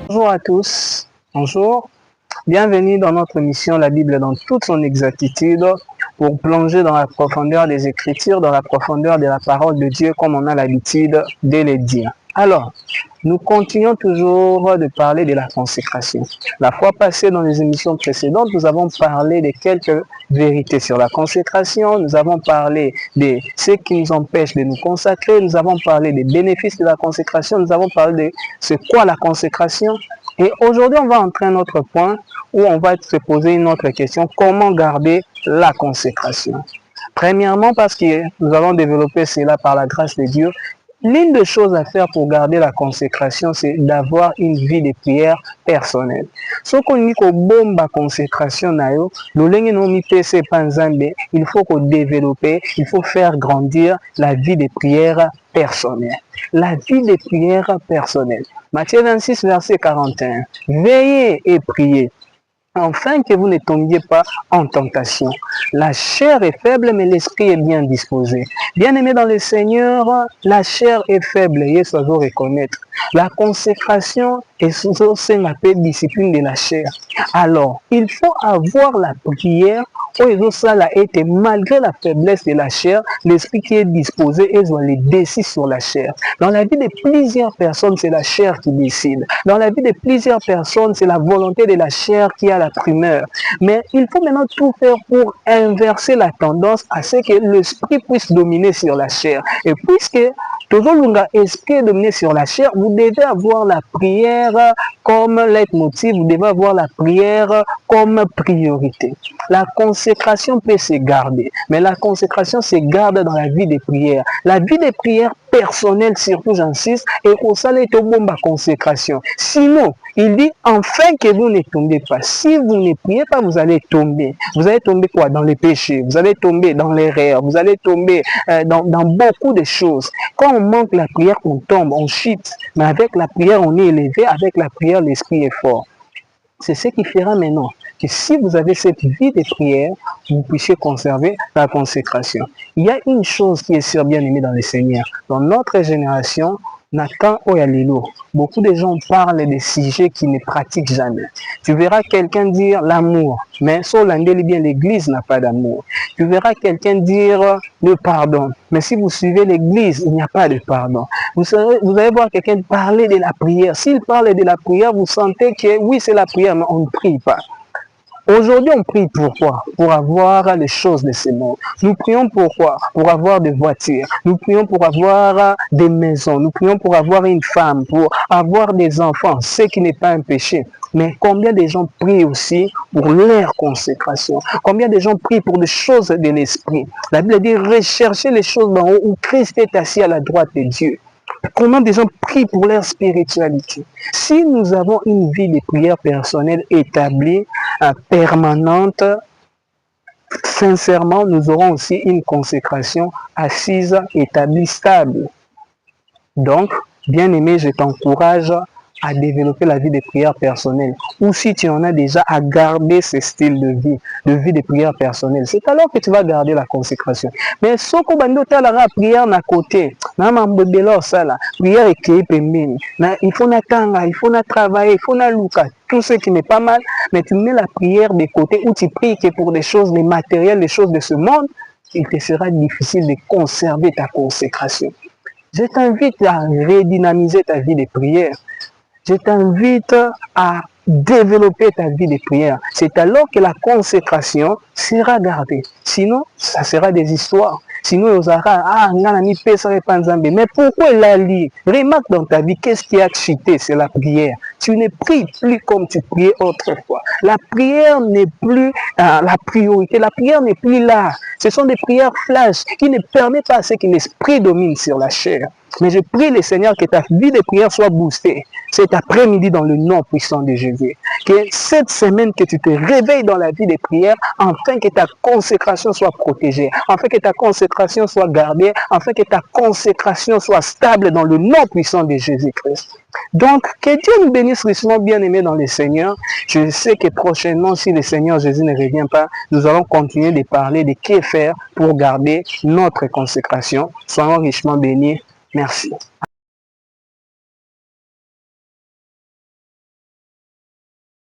Bonjour à tous, bonjour. Bienvenue dans notre mission La Bible dans toute son exactitude pour plonger dans la profondeur des Écritures, dans la profondeur de la parole de Dieu comme on a l'habitude de le dire. Alors, nous continuons toujours de parler de la consécration. La fois passée, dans les émissions précédentes, nous avons parlé de quelques vérités sur la consécration, nous avons parlé de ce qui nous empêche de nous consacrer, nous avons parlé des bénéfices de la consécration, nous avons parlé de c'est quoi la consécration. Et aujourd'hui, on va entrer à un autre point où on va se poser une autre question, comment garder la consécration? Premièrement, parce que nous allons développer cela par la grâce de Dieu, l'une des choses à faire pour garder la consécration, c'est d'avoir une vie de prière personnelle. Ce qu'on dit que bombe la consécration, il faut qu'on développe, il faut faire grandir la vie de prière personnelle. La vie de prière personnelle. Matthieu 26, verset 41. Veillez et priez, afin que vous ne tombiez pas en tentation. La chair est faible, mais l'esprit est bien disposé. Bien-aimé dans le Seigneur, la chair est faible, et ça doit reconnaître. La consécration est aussi la discipline de la chair. Alors, il faut avoir la prière, malgré la faiblesse de la chair, l'esprit qui est disposé et les décide sur la chair. Dans la vie de plusieurs personnes, c'est la chair qui décide. Dans la vie de plusieurs personnes, c'est la volonté de la chair qui a la primeur. Mais il faut maintenant tout faire pour inverser la tendance à ce que l'esprit puisse dominer sur la chair. Et puisque toujours l'esprit est dominé sur la chair, vous devez avoir la prière comme leitmotiv, vous devez avoir la prière comme priorité. La consécration peut se garder, mais la consécration se garde dans la vie de prière. La vie de prière personnelle, surtout j'insiste, est au salaire de bombe consécration. Sinon, il dit enfin que vous ne tombez pas. Si vous ne priez pas, vous allez tomber. Vous allez tomber quoi? Dans les péchés, vous allez tomber dans l'erreur, vous allez tomber dans beaucoup de choses. Quand on manque la prière, on tombe, on chute. Mais avec la prière, on est élevé. Avec la prière, l'esprit est fort. C'est ce qui fera maintenant que si vous avez cette vie de prière, vous puissiez conserver la consécration. Il y a une chose qui est sûre, bien aimée dans le Seigneur. Dans notre génération, Nathan Oyalilo, beaucoup de gens parlent des sujets qu'ils ne pratiquent jamais. Tu verras quelqu'un dire l'amour, mais sur l'andel, bien l'église n'a pas d'amour. Tu verras quelqu'un dire le pardon, mais si vous suivez l'église, il n'y a pas de pardon. Vous allez voir quelqu'un parler de la prière. S'il parle de la prière, vous sentez que oui, c'est la prière, mais on ne prie pas. Aujourd'hui, on prie pourquoi? Pour avoir les choses de ce monde. Nous prions pourquoi? Pour avoir des voitures. Nous prions pour avoir des maisons. Nous prions pour avoir une femme, pour avoir des enfants, ce qui n'est pas un péché. Mais combien de gens prient aussi pour leur consécration? Combien de gens prient pour des choses de l'esprit? La Bible dit recherchez les choses d'en haut où Christ est assis à la droite de Dieu. Comment des gens prient pour leur spiritualité? Si nous avons une vie de prière personnelle établie, permanente, sincèrement, nous aurons aussi une consécration assise, établie, stable. Donc, bien aimé, je t'encourage à développer la vie de prière personnelle. Ou si tu en as déjà, à garder ce style de vie de prière personnelle. C'est alors que tu vas garder la consécration. Mais ce que tu as la prière à côté, prière est créée il faut attendre, il faut travailler, il faut tout ce qui n'est pas mal, mais tu mets la prière de côté où tu pries que pour des choses, les matériels, les choses de ce monde, il te sera difficile de conserver ta consécration. Je t'invite à redynamiser ta vie de prière. Je t'invite à développer ta vie de prière. C'est alors que la consécration sera gardée. Sinon, ça sera des histoires. Sinon, il y aura, mais pourquoi il a lu? Remarque dans ta vie, qu'est-ce qui a chuté? C'est la prière. Tu ne pries plus comme tu priais autrefois. La prière n'est plus la priorité. La prière n'est plus là. Ce sont des prières flash qui ne permettent pas à ce que l'esprit domine sur la chair. Mais je prie le Seigneur que ta vie de prière soit boostée cet après-midi dans le nom puissant de Jésus. Que cette semaine, que tu te réveilles dans la vie de prière, afin que ta consécration soit protégée, afin que ta consécration soit gardée, afin que ta consécration soit stable dans le nom puissant de Jésus-Christ. Donc, que Dieu nous bénisse richement, bien-aimés dans le Seigneur. Je sais que prochainement, si le Seigneur Jésus ne revient pas, nous allons continuer de parler de que faire pour garder notre consécration. Soyons richement bénis. Merci.